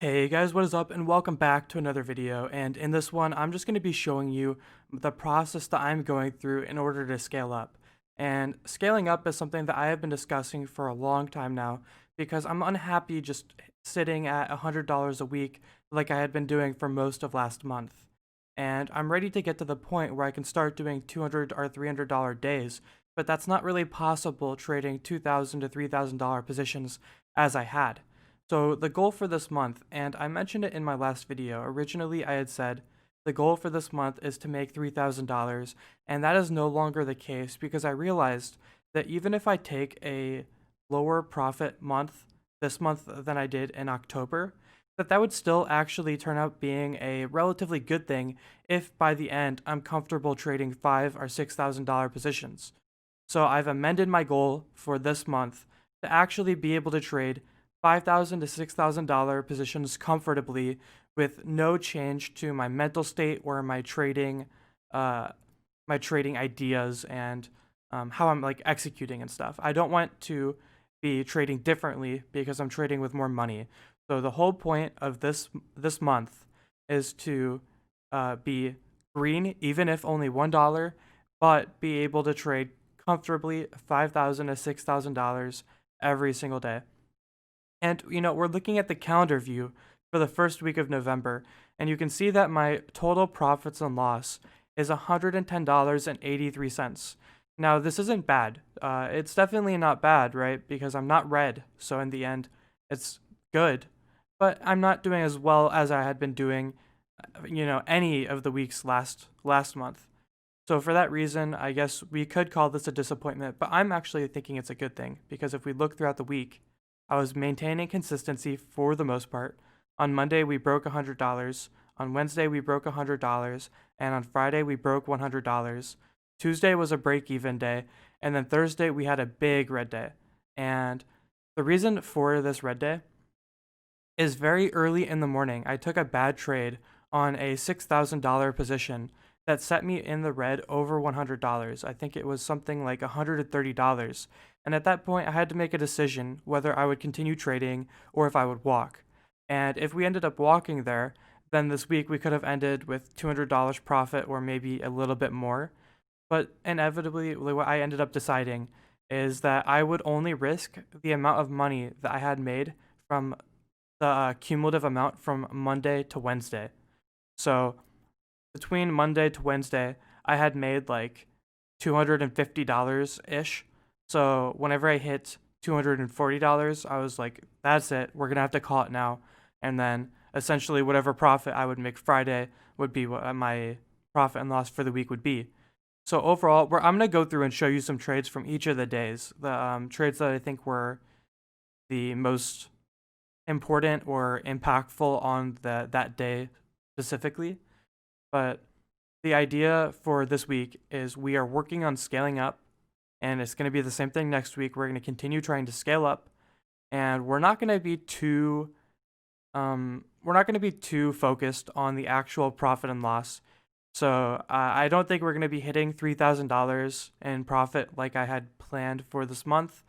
Hey guys, what is up and welcome back to another video, and in this one I'm just going to be showing you the process that I'm going through in order to scale up. And scaling up is something that I have been discussing for a long time now because I'm unhappy just sitting at $100 a week like I had been doing for most of last month. And I'm ready to get to the point where I can start doing $200 or $300 days, but that's not really possible trading $2,000 to $3,000 positions as I had. So the goal for this month, and I mentioned it in my last video, originally I had said the goal for this month is to make $3,000, and that is no longer the case because I realized that even if I take a lower profit month this month than I did in October, that would still actually turn out being a relatively good thing if by the end I'm comfortable trading $5,000 or $6,000 positions. So I've amended my goal for this month to actually be able to trade $5,000 to $6,000 positions comfortably with no change to my mental state or uh, my trading ideas and how I'm like executing and stuff. I don't want to be trading differently because I'm trading with more money. So the whole point of this month is to be green, even if only $1, but be able to trade comfortably $5,000 to $6,000 every single day. And, we're looking at the calendar view for the first week of November, and you can see that my total profits and loss is $110.83. Now, this isn't bad. It's definitely not bad, right? Because I'm not red, so in the end, it's good. But I'm not doing as well as I had been doing, any of the weeks last month. So for that reason, I guess we could call this a disappointment, but I'm actually thinking it's a good thing because if we look throughout the week, I was maintaining consistency for the most part. On Monday, we broke $100. On Wednesday, we broke $100. And on Friday, we broke $100. Tuesday was a break even day. And then Thursday, we had a big red day. And the reason for this red day is very early in the morning. I took a bad trade on a $6,000 position that set me in the red over $100. I think it was something like $130. And at that point, I had to make a decision whether I would continue trading or if I would walk. And if we ended up walking there, then this week we could have ended with $200 profit or maybe a little bit more. But inevitably, what I ended up deciding is that I would only risk the amount of money that I had made from the cumulative amount from Monday to Wednesday. So between Monday to Wednesday, I had made like $250 ish. So whenever I hit $240, I was like, that's it. We're going to have to call it now. And then essentially, whatever profit I would make Friday would be what my profit and loss for the week would be. So overall, I'm going to go through and show you some trades from each of the days, the trades that I think were the most important or impactful on that day specifically. But the idea for this week is we are working on scaling up, and it's going to be the same thing next week. We're going to continue trying to scale up, and we're not going to be too focused on the actual profit and loss. So I don't think we're going to be hitting $3,000 in profit like I had planned for this month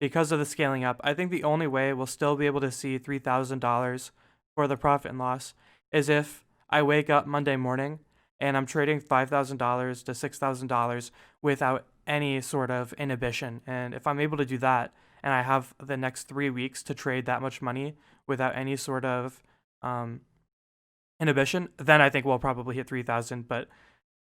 because of the scaling up. I think the only way we'll still be able to see $3,000 for the profit and loss is if I wake up Monday morning and I'm trading $5,000 to $6,000 without any sort of inhibition. And if I'm able to do that and I have the next 3 weeks to trade that much money without any sort of inhibition, then I think we'll probably hit 3,000. But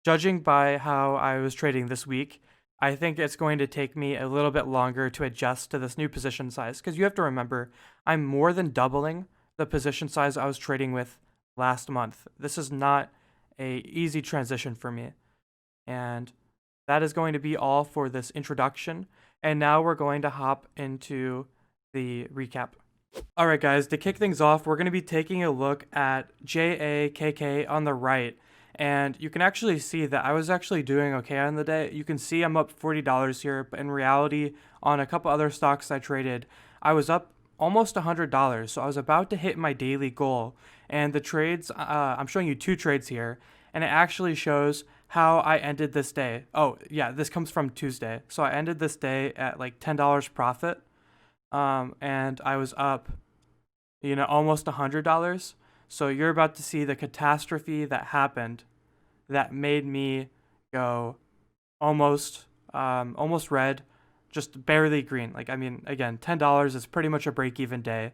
judging by how I was trading this week, I think it's going to take me a little bit longer to adjust to this new position size because you have to remember, I'm more than doubling the position size I was trading with last month. This is not a easy transition for me. And that is going to be all for this introduction. And now we're going to hop into the recap. All right, guys, to kick things off, we're going to be taking a look at JAKK on the right. And you can actually see that I was actually doing okay on the day. You can see I'm up $40 here, but in reality, on a couple other stocks I traded, I was up almost $100. So I was about to hit my daily goal. And the trades, I'm showing you 2 trades here, and it actually shows how I ended this day. Oh, yeah, this comes from Tuesday. So I ended this day at like $10 profit. And I was up, almost $100. So you're about to see the catastrophe that happened that made me go almost red, just barely green. Like, I mean, again, $10 is pretty much a break even day.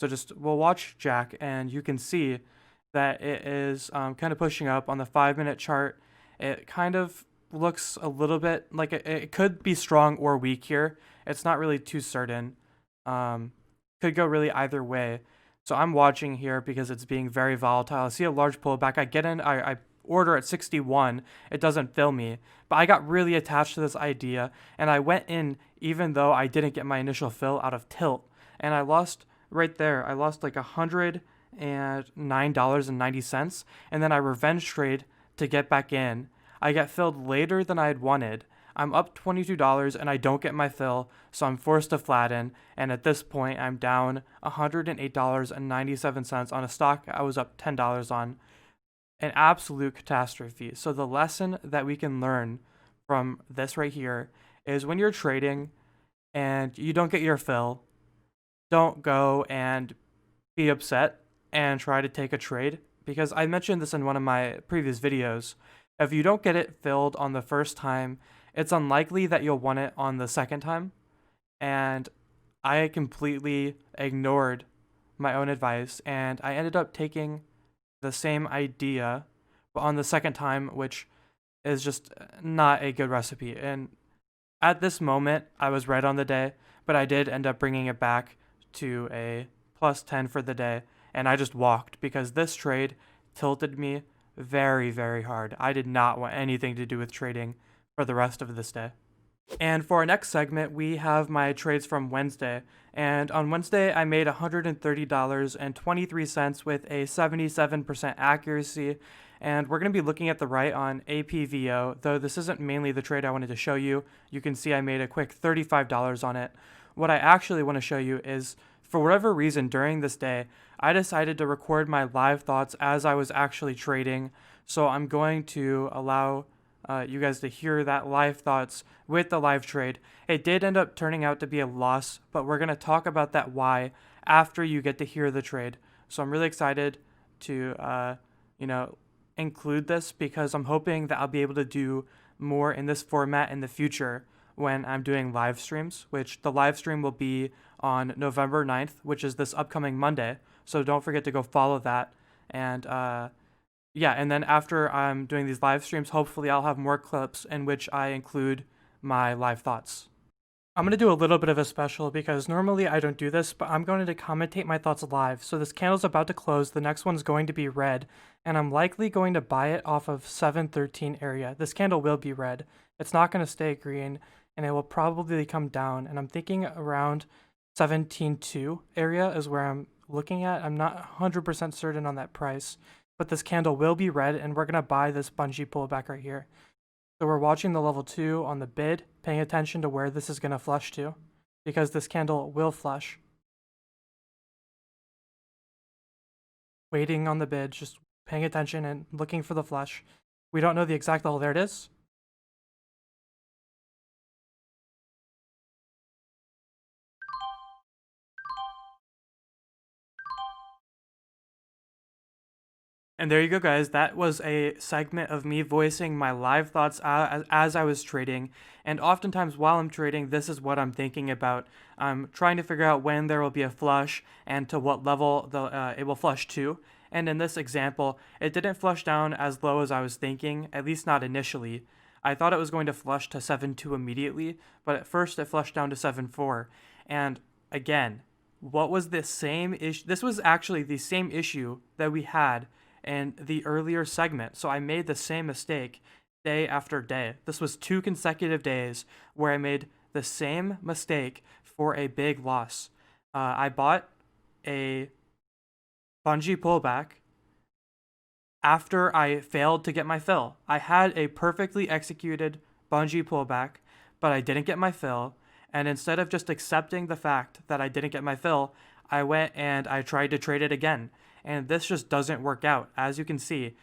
So just we'll watch Jack, and you can see that it is kind of pushing up on the 5 minute chart. It kind of looks a little bit like it could be strong or weak here. It's not really too certain. Could go really either way. So I'm watching here because it's being very volatile. I see a large pullback. I get in, I order at 61. It doesn't fill me. But I got really attached to this idea, and I went in even though I didn't get my initial fill out of tilt. And I lost right there. I lost like $109.90. And then I revenge trade to get back in. I get filled later than I had wanted. I'm up $22 and I don't get my fill, so I'm forced to flatten. And at this point, I'm down $108.97 on a stock I was up $10 on. An absolute catastrophe. So the lesson that we can learn from this right here is when you're trading and you don't get your fill, don't go and be upset and try to take a trade, because I mentioned this in one of my previous videos. If you don't get it filled on the first time, it's unlikely that you'll want it on the second time. And I completely ignored my own advice, and I ended up taking the same idea but on the second time, which is just not a good recipe. And at this moment, I was right on the day, but I did end up bringing it back to a plus 10 for the day, and I just walked because this trade tilted me very, very hard. I did not want anything to do with trading for the rest of this day. And for our next segment, we have my trades from Wednesday. And on Wednesday, I made $130.23 with a 77% accuracy. And we're going to be looking at the right on APVO, though this isn't mainly the trade I wanted to show you. You can see I made a quick $35 on it. What I actually want to show you is, for whatever reason during this day, I decided to record my live thoughts as I was actually trading. So I'm going to allow you guys to hear that live thoughts with the live trade. It did end up turning out to be a loss, but we're going to talk about that why after you get to hear the trade. So I'm really excited to, include this because I'm hoping that I'll be able to do more in this format in the future when I'm doing live streams, which the live stream will be on November 9th, which is this upcoming Monday. So don't forget to go follow that. And and then after I'm doing these live streams, hopefully I'll have more clips in which I include my live thoughts. I'm going to do a little bit of a special because normally I don't do this, but I'm going to commentate my thoughts live. So this candle's about to close. The next one's going to be red, and I'm likely going to buy it off of 713 area. This candle will be red. It's not going to stay green, and it will probably come down. And I'm thinking around 17.2 area is where I'm looking at. I'm not 100% certain on that price, but this candle will be red, and we're going to buy this bungee pullback right here. So we're watching the level 2 on the bid, paying attention to where this is going to flush to, because this candle will flush. Waiting on the bid, just paying attention and looking for the flush. We don't know the exact level. There it is. And there you go, guys. That was a segment of me voicing my live thoughts as I was trading. And oftentimes while I'm trading, this is what I'm thinking about. I'm trying to figure out when there will be a flush and to what level it will flush to. And in this example, it didn't flush down as low as I was thinking, at least not initially. I thought it was going to flush to 7.2 immediately, but at first it flushed down to 7.4. And again, what was the same issue? This was actually the same issue that we had in the earlier segment. So I made the same mistake day after day. This was 2 consecutive days where I made the same mistake for a big loss. I bought a bungee pullback after I failed to get my fill. I had a perfectly executed bungee pullback, but I didn't get my fill. And instead of just accepting the fact that I didn't get my fill, I went and I tried to trade it again. And this just doesn't work out. As you can see,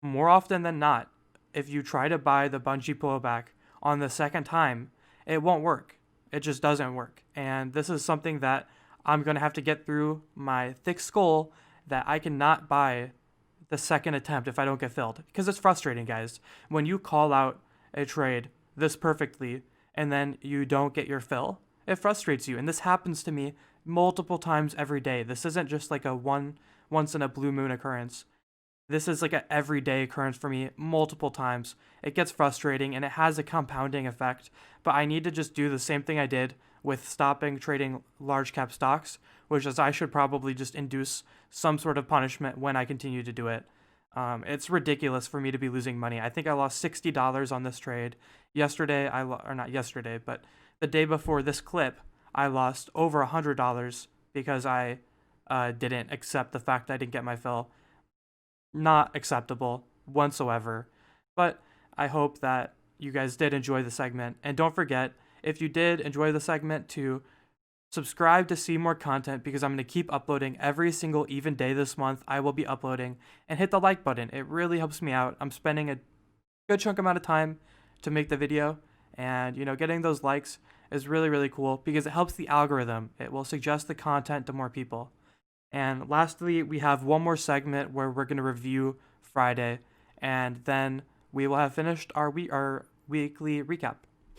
more often than not, if you try to buy the bungee pullback on the second time, it won't work. It just doesn't work. And this is something that I'm going to have to get through my thick skull that I cannot buy the second attempt if I don't get filled. Because it's frustrating, guys. When you call out a trade this perfectly and then you don't get your fill, it frustrates you. And this happens to me multiple times every day. This isn't just like a once in a blue moon occurrence. This is like an everyday occurrence for me multiple times. It gets frustrating and it has a compounding effect, but I need to just do the same thing I did with stopping trading large cap stocks, which is I should probably just induce some sort of punishment when I continue to do it. It's ridiculous for me to be losing money. I think I lost $60 on this trade. Yesterday, or not yesterday, but the day before this clip, I lost over $100 because I didn't accept the fact that I didn't get my fill. Not acceptable whatsoever. But I hope that you guys did enjoy the segment. And don't forget, if you did enjoy the segment, to subscribe to see more content, because I'm going to keep uploading every single even day this month. I will be uploading. And hit the like button. It really helps me out. I'm spending a good chunk amount of time to make the video. And, getting those likes is really, really cool because it helps the algorithm. It will suggest the content to more people. And lastly, we have one more segment where we're going to review Friday, and then we will have finished our weekly recap.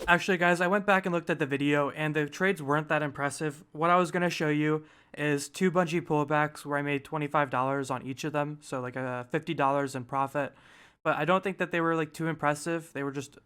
Actually, guys, I went back and looked at the video, and the trades weren't that impressive. What I was going to show you is 2 bungee pullbacks where I made $25 on each of them, so like $50 in profit. But I don't think that they were like too impressive. They were just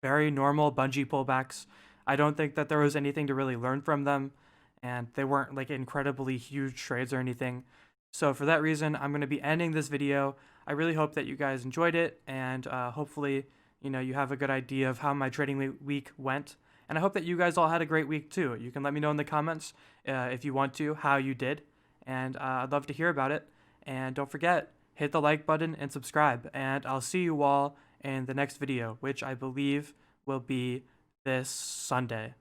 very normal bungee pullbacks. I don't think that there was anything to really learn from them, and they weren't like incredibly huge trades or anything. So for that reason, I'm going to be ending this video. I really hope that you guys enjoyed it, and hopefully, you have a good idea of how my trading week went. And I hope that you guys all had a great week too. You can let me know in the comments if you want to, how you did, and I'd love to hear about it. And don't forget, hit the like button and subscribe, and I'll see you all in the next video, which I believe will be this Sunday.